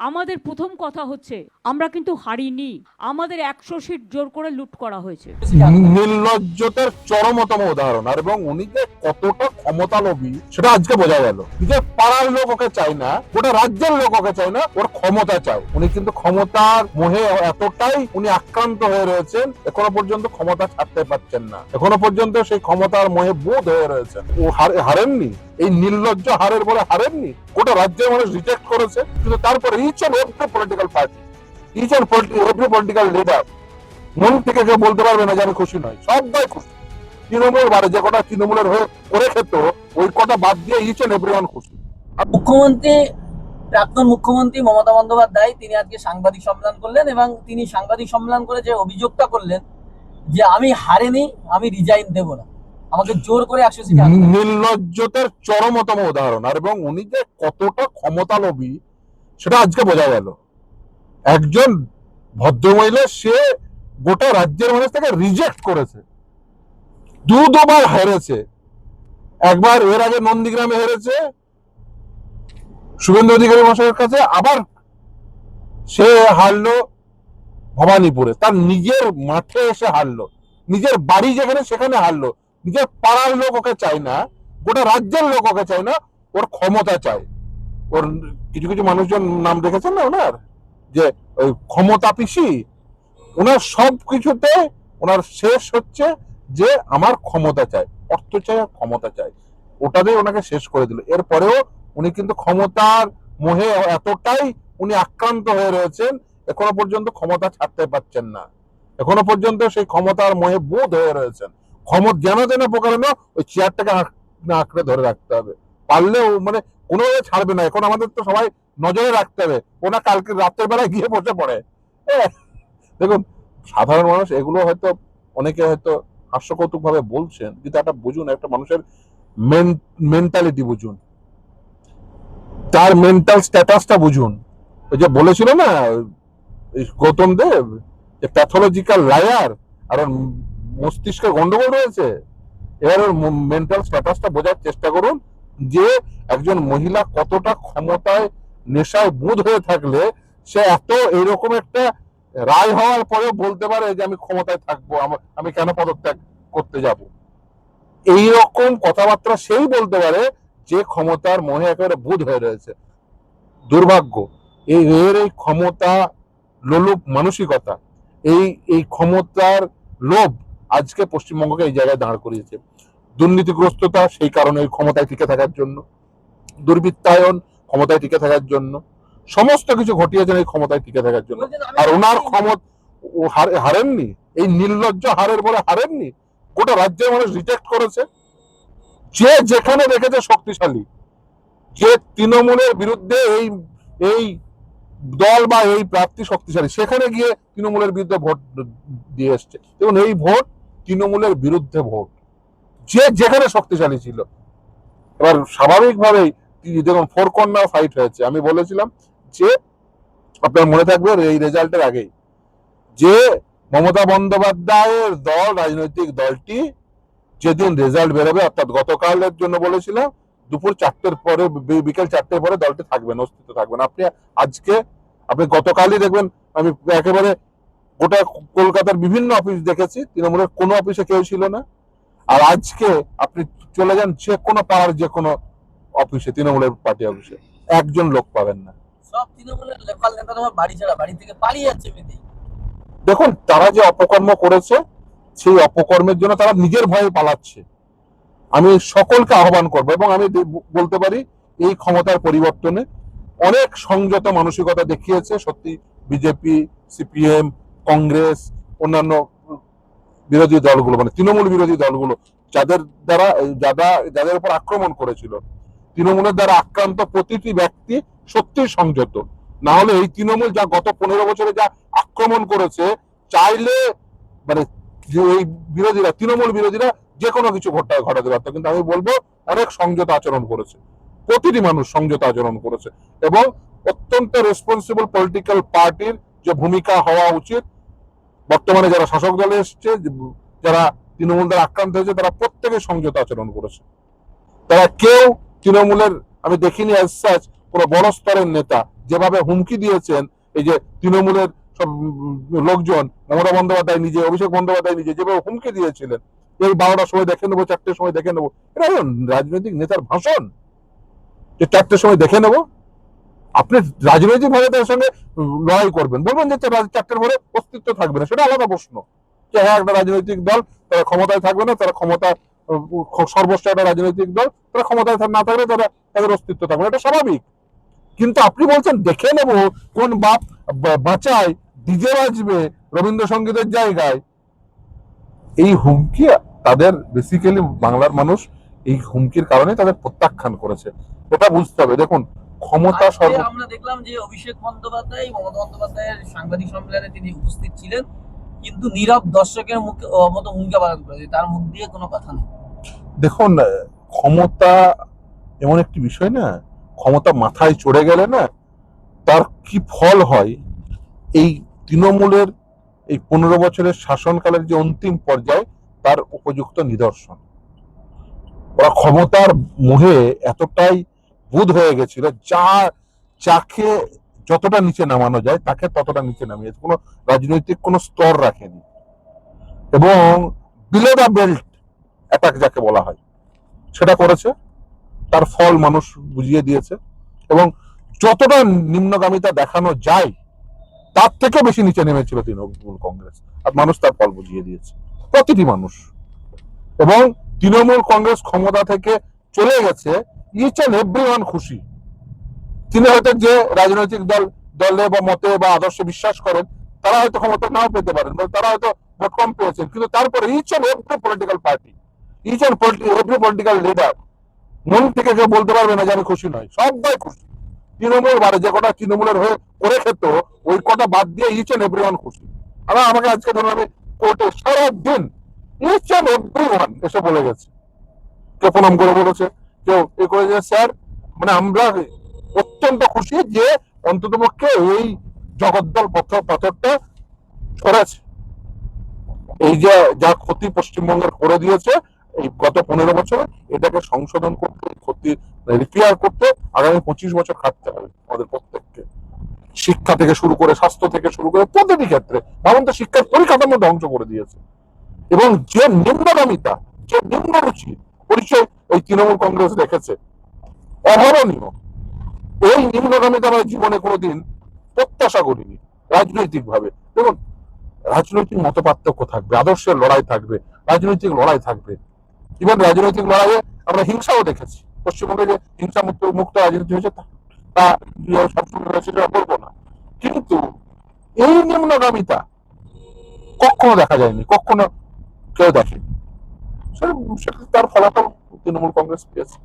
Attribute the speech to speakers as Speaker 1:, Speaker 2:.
Speaker 1: আমাদের প্রথম কথা হচ্ছে আমরা কিন্তু হারিনি, আমাদের 100 সিট জোর করে লুট করা হয়েছে।
Speaker 2: নির্লজ্জতার চরমতম উদাহরণ। আর এবং উনি যে কতটা ক্ষমতা লোভী সেটা আজকে বোঝা গেল। নিজের পাড়ার লোক ওকে চায় না, গোটা রাজ্যের লোক ওকে চায় না, ওর ক্ষমতা চায়। উনি কিন্তু ক্ষমতার মোহে এতটাই উনি আক্রান্ত হয়ে রয়েছেন, এখনো পর্যন্ত ক্ষমতা ছাড়তে পারছেন না, এখনো পর্যন্ত সেই ক্ষমতার মোহে বোধ হয়ে রয়েছেন। ও হারেননি, এই নির্লজ্জ হারের বলে হারেননি। গোটা রাজ্যের মানুষ রিজেক্ট করেছে, কিন্তু তারপরে each and every political party, each and every political leader মন থেকে কেউ বলতে পারবে না যে আমি খুশি নয়, সবাই খুশি। তৃণমূল বারে যে কটা তৃণমূলের হয়ে করে খেত, ওই কটা বাদ দিয়ে ইচ এন্ড এভরিওয়ান খুশি।
Speaker 3: মুখ্যমন্ত্রী, প্রাক্তন মুখ্যমন্ত্রী মমতা বন্দ্যোপাধ্যায় তিনি আজকে সাংবাদিক সম্মেলন করলেন এবং তিনি সাংবাদিক সম্মেলন করে যে অভিযোগটা করলেন যে আমি হারিনি, আমি রিজাইন দেব না, আমাকে জোর করে 100 সিট আনতে হবে।
Speaker 2: নির্লজ্জতার চরমতম উদাহরণ। আর এবং উনি যে কতটা ক্ষমতা লোভী সেটা আজকে বোঝা গেল। একজন ভদ্রমহিলা, সে গোটা রাজ্যের মানুষ তাকে রিজেক্ট করেছে, দুবার হেরেছে। একবার এর আগে নন্দীগ্রামে হেরেছে শুভেন্দু অধিকারী মশাইয়ের কাছে, আবার সে হারলো ভবানীপুরে, তার নিজের মাঠে এসে হারলো, নিজের বাড়ি যেখানে সেখানে হারলো। নিজের পাড়ার লোক ওকে চায় না, গোটা রাজ্যের লোক ওকে চায় না, ওর ক্ষমতা চায়। ওর কিছু কিছু মানুষজন নাম রেখেছেন না ওনার, যে ওই ক্ষমতা পিসি। ওনার সব কিছুতে ওনার শেষ হচ্ছে যে আমার ক্ষমতা চাই, অর্থ চাই আর ক্ষমতা চাই, ওটাতে ওনাকে শেষ করে দিল। এরপরেও উনি কিন্তু ক্ষমতার মোহে এতটাই উনি আক্রান্ত হয়ে রয়েছেন, এখনো পর্যন্ত ক্ষমতা ছাড়তে পারছেন না, এখনো পর্যন্ত সেই ক্ষমতার মোহে বোধ হয়ে রয়েছেন। যেন যেন প্রকারে ওই চেয়ারটাকে আঁকড়ে ধরে রাখতে হবে, পারলেও মানে কোনোভাবে ছাড়বে না। এখন আমাদের তো সবাই নজরে রাখতে হবে, ওনা কালকে রাতের বেলায় গিয়ে বসে পড়ে। দেখুন, সাধারণ মানুষ এগুলো হয়তো অনেকে হয়তো হাস্যকৌতুক ভাবে বলছেন, কিন্তু একটা বুঝুন, একটা মানুষের মেন্টালিটি বুঝুন, তার মেন্টাল স্ট্যাটাসটা বুঝুন। ওই যে বলেছিল না গৌতম দেব, যে প্যাথোলজিক্যাল লায়ার, আর ওর মস্তিষ্কে গন্ডগোল রয়েছে। এবার ওর মেন্টাল স্ট্যাটাসটা বোঝার চেষ্টা করুন, যে একজন মহিলা কতটা ক্ষমতায় নেশায় বুঁদ হয়ে থাকলে সে এত এরকম একটা রায় হওয়ার পরেও বলতে পারে যে আমি ক্ষমতায় থাকবো, আমি কেন পদত্যাগ করতে যাব। এইরকম কথাবার্তা সেই বলতে পারে যে ক্ষমতার মোহে একেবারে বুঁদ হয়ে রয়েছে। দুর্ভাগ্য, এই ক্ষমতা লোলুপ মানসিকতা, এই এই ক্ষমতার লোভ আজকে পশ্চিমবঙ্গকে এই জায়গায় দাঁড় করিয়েছে। দুর্নীতিগ্রস্ততা সেই কারণে ক্ষমতায় টিকে থাকার জন্য, দুর্বৃত্তায়ন ক্ষমতায় টিকে থাকার জন্য, সমস্ত কিছু ঘটিয়েছেন এই ক্ষমতায় টিকে থাকার জন্য। আর ওনার ক্ষমতা হারেননি, এই নির্লজ্জ হারের বলে হারেননি। গোটা রাজ্যের মানুষ রিজেক্ট করেছে। যে যেখানে দেখেছে শক্তিশালী, যে তৃণমূলের বিরুদ্ধে এই এই দল বা এই প্রার্থী শক্তিশালী, সেখানে গিয়ে তৃণমূলের বিরুদ্ধে ভোট দিয়ে এসছে। এবং এই ভোট তৃণমূলের বিরুদ্ধে ভোট, যে যেখানে শক্তিশালী ছিল। এবার স্বাভাবিকভাবেই দেখুন, ফোর কর্নার ফাইট হয়েছে। আমি বলেছিলাম যে আপনার মনে থাকবে এই রেজাল্টের আগেই, যে মমতা বন্দ্যোপাধ্যায়ের দল, রাজনৈতিক দলটি যেদিন রেজাল্ট বেরোবে, অর্থাৎ গতকালের জন্য বলেছিলাম দুপুর 4টের পরে, বিকেল 4টের পরে দলটি থাকবে না, অস্তিত্ব থাকবে না। আপনি গতকালই দেখবেন, আমি একেবারে গোটা কলকাতার বিভিন্ন অফিস দেখেছি, তৃণমূলের কোনো অফিসে কেউ ছিল না। আর আজকে আপনি চলে যান যে কোনো পাড়ার যে কোনো অফিসে, তৃণমূলের পার্টি অফিসে একজন লোক পাবেন না।
Speaker 3: সব তৃণমূলের লোকাল নেতা তোমার বাড়ি ছাড়া, বাড়ি থেকে পালিয়ে যাচ্ছে এমনিতেই।
Speaker 2: দেখুন, তারা যে অপকর্ম করেছে, সেই অপকর্মের জন্য তারা নিজের ভয়ে পালাচ্ছে। আমি সকলকে আহ্বান করবো, এবং আমি বলতে পারি এই ক্ষমতার পরিবর্তনে অনেক সংযত মানসিকতা দেখিয়েছে সত্যি বিজেপি, সিপিএম, কংগ্রেস, অন্যান্য বিরোধী দলগুলো, মানে তৃণমূল বিরোধী দলগুলো, যাদের দ্বারা যাদের উপর আক্রমণ করেছিল। তৃণমূলের দ্বারা আক্রান্ত প্রতিটি ব্যক্তি সত্যি সংযত। না হলে এই তৃণমূল যা গত 15 বছরে যা আক্রমণ করেছে, চাইলে মানে এই বিরোধীরা, তৃণমূল বিরোধীরা যে কোনো কিছু ঘটাতে পারতো। কিন্তু আমি বলবো অনেক সংযত আচরণ করেছে, প্রতিটি মানুষ সংযত আচরণ করেছে। এবং অত্যন্ত রেসপন্সিবল পলিটিক্যাল পার্টির যে ভূমিকা হওয়া উচিত, বর্তমানে যারা শাসক দলে এসছে, যারা তৃণমূল দ্বারা আক্রান্ত হয়েছে, তারা প্রত্যেকে সংযত আচরণ করেছে। তারা কেউ তৃণমূলের, আমি দেখিনি অ্যাজ সাচ কোনো বড় স্তরের নেতা যেভাবে হুমকি দিয়েছেন, এই যে তৃণমূলের সব লোকজন, মমতা বন্দ্যোপাধ্যায় নিজে, অভিষেক বন্দ্যোপাধ্যায় নিজে যেভাবে হুমকি দিয়েছিলেন, এই 12টার সময় দেখে নেবো, 4টের সময় দেখে নেবো, এটা রাজনৈতিক নেতার ভাষণ যে 4টের সময় দেখে নেবো? আপনি রাজনৈতিক ভাবে তার সঙ্গে লড়াই করবেন, বলবেন যে 4টের পরে অস্তিত্ব থাকবে না, সেটা আলাদা প্রশ্ন। যে হ্যাঁ, একটা রাজনৈতিক দল তারা ক্ষমতায় থাকবে না, তারা ক্ষমতা সর্বস্ব একটা রাজনৈতিক দল, তারা ক্ষমতায় না থাকলে তাদের অস্তিত্ব থাকবে, এটা স্বাভাবিক। কিন্তু আপনি বলছেন দেখে নেব, কোন বাপ বাঁচায় ডিজে বাজবে রবীন্দ্রসঙ্গীতের জায়গায়, এই হুমকি তাদের বেসিক্যালি বাংলার মানুষ এই হুমকির কারণে তাদের প্রত্যাখ্যান করেছে, এটা বুঝতে হবে। দেখুন, ক্ষমতা
Speaker 3: আজকে আমরা দেখলাম যে অভিষেক বন্দ্যোপাধ্যায় মমতা বন্দ্যোপাধ্যায়ের সাংবাদিক সম্মেলনে তিনি উপস্থিত ছিলেন, কিন্তু নীরব দর্শকের মুখে মতো ভূমিকা পালন করেছে, তার মুখ দিয়ে কোনো কথা নেই।
Speaker 2: দেখুন, ক্ষমতা এমন একটি বিষয় না, ক্ষমতা মাথায় চড়ে গেলে না তার কি ফল হয়, এই তৃণমূলের এই 15 বছরের শাসনকালের যে অন্তিম পর্যায়ে তার উপযুক্ত নিদর্শন। ওরা ক্ষমতার মোহে এতটাই বুঁদ হয়ে গেছিল, যাকে যতটা নিচে নামানো যায় তাকে ততটা নিচে নামিয়েছে, কোনো রাজনৈতিক কোনো স্তর রাখেনি, এবং বিলো দ্য বেল্ট অ্যাটাক যাকে বলা হয় সেটা করেছে। তার ফল মানুষ বুঝিয়ে দিয়েছে, এবং যতটা নিম্নগামিতা দেখানো যায় তার থেকে বেশি নিচে নেমেছিল তৃণমূল কংগ্রেস, আর মানুষ তার ফল বুঝিয়ে দিয়েছে, প্রতিটি মানুষ। এবং তৃণমূল কংগ্রেস ক্ষমতা থেকে চলে গেছে, ইচ এন্ড এভরিওয়ান খুশি। তিনি হয়তো যে রাজনৈতিক দলে বা মতে বা আদর্শে বিশ্বাস করেন, তারা হয়তো ক্ষমতা নাও পেতে পারেন, বা তারা হয়তো ভোট কম পেয়েছেন, কিন্তু তারপরে each and every political party, each and every political leader মন থেকে কেউ বলতে পারবে না যে আমি খুশি নয়, সবাই খুশি। তৃণমূল বারে যে কটা তৃণমূলের হয়ে করে খেত, ওই কটা বাদ দিয়ে ইচ এন্ড এভরিওয়ান খুশি। আবার আমাকে আজকে ধরুন আমি কোর্টে সারাদিন ইচ এন্ড এভরিওয়ান এসে বলে গেছে, কেউ প্রণাম করে বলেছে, কেউ এ করেছে, স্যার মানে আমরা অত্যন্ত খুশি যে অন্তত পক্ষে এই জগদ্দল পাথরটা সরেছে। এই যে যা ক্ষতি পশ্চিমবঙ্গের করে দিয়েছে এই গত 15 বছরে, এটাকে সংশোধন করতে, ক্ষতি রিপেয়ার করতে আগামী 25 বছর খাটতে হবে আমাদের প্রত্যেককে। শিক্ষা থেকে শুরু করে, স্বাস্থ্য থেকে শুরু করে প্রতিটি ক্ষেত্রে ভাবুন তো, শিক্ষার পরিকাঠামো ধ্বংস করে দিয়েছে। এবং যে নিম্নগামিতা, যে নিম্নরুচি পরিচয় ওই তৃণমূল কংগ্রেস রেখেছে, অভাবনীয়। এই নিম্নগামিতা আমরা জীবনে কোনোদিন প্রত্যাশা করিনি রাজনৈতিক ভাবে। দেখুন, রাজনৈতিক মত পার্থক্য থাকবে, আদর্শের লড়াই থাকবে, রাজনৈতিক লড়াই থাকবে, ইভেন রাজনৈতিক লড়াইয়ে আমরা হিংসাও দেখেছি। পশ্চিমবঙ্গে যে হিংসা মুক্ত রাজনীতি হয়েছে তা সবসময় সেটা বলবো না, কিন্তু এই নিম্নগামিতা কখনো দেখা যায়নি, কখনো কেউ দেখেনি। তার ফলাফল তৃণমূল কংগ্রেস পেয়েছে।